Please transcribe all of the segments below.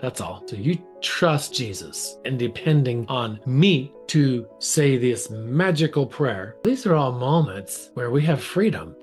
That's all. So you trust Jesus, and depending on me to say this magical prayer, these are all moments where we have freedom.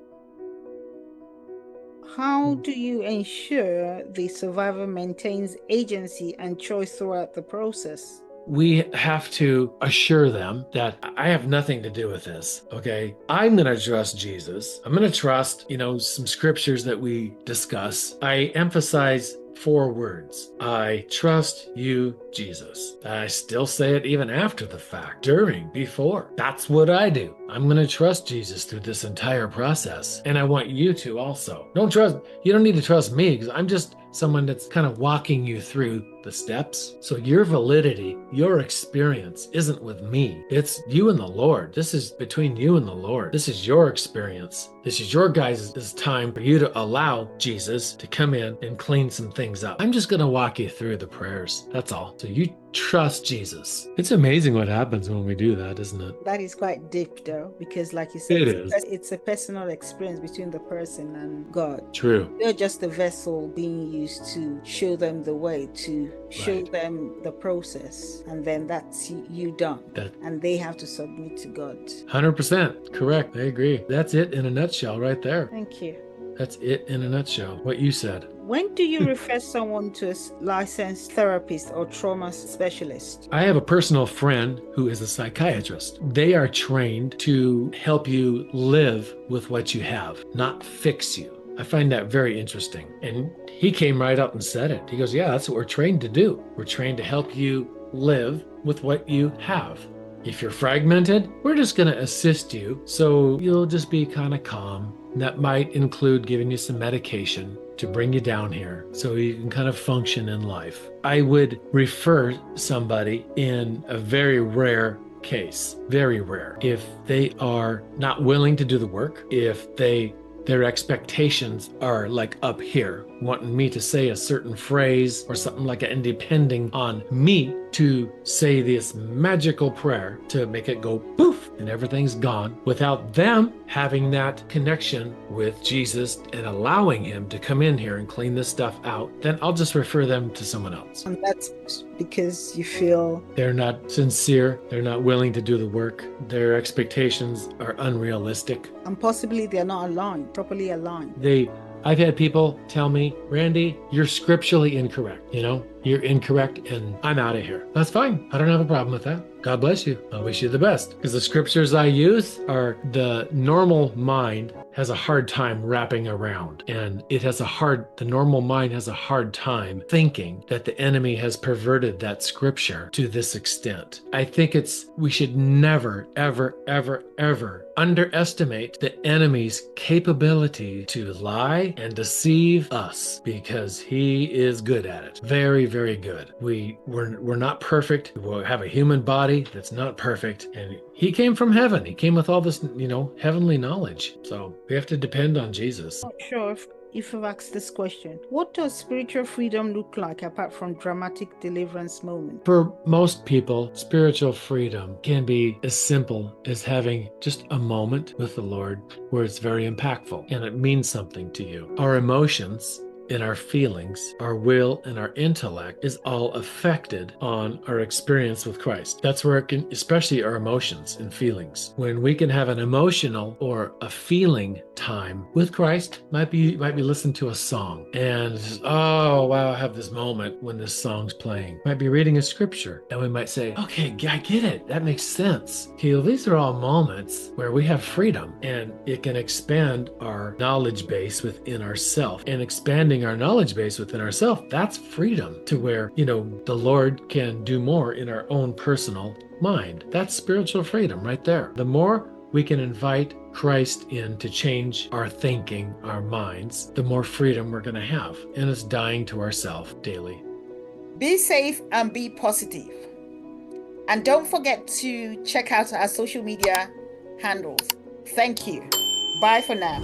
How do you ensure the survivor maintains agency and choice throughout the process? We have to assure them that I have nothing to do with this. Okay. I'm going to trust Jesus. I'm going to trust, some scriptures that we discuss. I emphasize 4 words. I trust you, Jesus. I still say it even after the fact, during, before. That's what I do. I'm going to trust Jesus through this entire process. And I want you to also. You don't need to trust me because I'm just someone that's kind of walking you through the steps. So your validity, your experience isn't with me. It's you and the Lord. This is between you and the Lord. This is your experience. This is your guys' time for you to allow Jesus to come in and clean some things up. I'm just going to walk you through the prayers. That's all. So you trust Jesus. It's amazing what happens when we do that, isn't it? That is quite deep though, because like you said, It is. it's a personal experience between the person and God. True. You're just a vessel being used to show them the way, to show Right. them the process, and then that's you done. And they have to submit to God. 100% correct. I agree. That's it in a nutshell right there. Thank you. That's it in a nutshell. What you said. When do you refer someone to a licensed therapist or trauma specialist? I have a personal friend who is a psychiatrist. They are trained to help you live with what you have, not fix you. I find that very interesting. And he came right up and said it. He goes, yeah, that's what we're trained to do. We're trained to help you live with what you have. If you're fragmented, we're just going to assist you so you'll just be kind of calm. And that might include giving you some medication to bring you down here so you can kind of function in life. I would refer somebody in a very rare case, very rare, if they are not willing to do the work, if their expectations are like up here, wanting me to say a certain phrase or something like that, and depending on me to say this magical prayer to make it go poof and everything's gone, without them having that connection with Jesus and allowing him to come in here and clean this stuff out, then I'll just refer them to someone else. And that's because you feel they're not sincere, they're not willing to do the work, their expectations are unrealistic. And possibly they're not aligned, properly aligned. I've had people tell me, Randy, you're scripturally incorrect. You're incorrect and I'm out of here. That's fine. I don't have a problem with that. God bless you. I wish you the best. Because the scriptures I use are the normal mind has a hard time wrapping around. And the normal mind has a hard time thinking that the enemy has perverted that scripture to this extent. I think we should never, ever, ever, ever underestimate the enemy's capability to lie and deceive us, because he is good at it. Very, very good. We're not perfect. We have a human body that's not perfect, and he came from heaven. He came with all this, heavenly knowledge. So we have to depend on Jesus. Not sure if I've asked this question. What does spiritual freedom look like apart from dramatic deliverance moments? For most people, spiritual freedom can be as simple as having just a moment with the Lord where it's very impactful and it means something to you. Our emotions and our feelings, our will and our intellect is all affected on our experience with Christ. That's where it can, especially our emotions and feelings. When we can have an emotional or a feeling time with Christ, might be listening to a song and oh wow, I have this moment when this song's playing. Might be reading a scripture and we might say, okay, I get it. That makes sense. Okay, well, these are all moments where we have freedom and it can expand our knowledge base within ourselves, and expanding our knowledge base within ourselves, that's freedom to where, the Lord can do more in our own personal mind. That's spiritual freedom right there. The more we can invite Christ in to change our thinking, our minds, the more freedom we're going to have. And it's dying to ourselves daily. Be safe and be positive. And don't forget to check out our social media handles. Thank you. Bye for now.